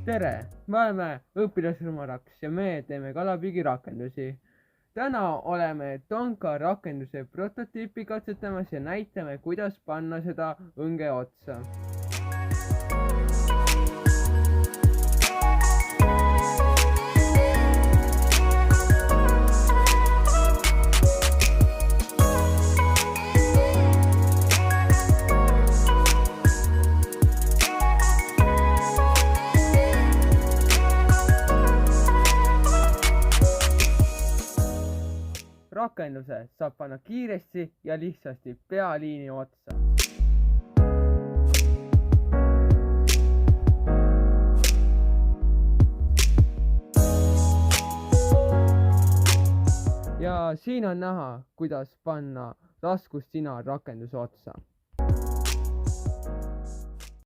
tere, me oleme õpilasrühma Raks ja me teeme kalapüügirakendusi. Täna oleme Tonka rakenduse prototüüpi katsetamas ja näitame, kuidas panna seda õnge otsa. Rakenduse saab panna kiiresti ja lihtsasti pealiini otsa. Ja siin on näha, kuidas panna raskussina rakenduse otsa.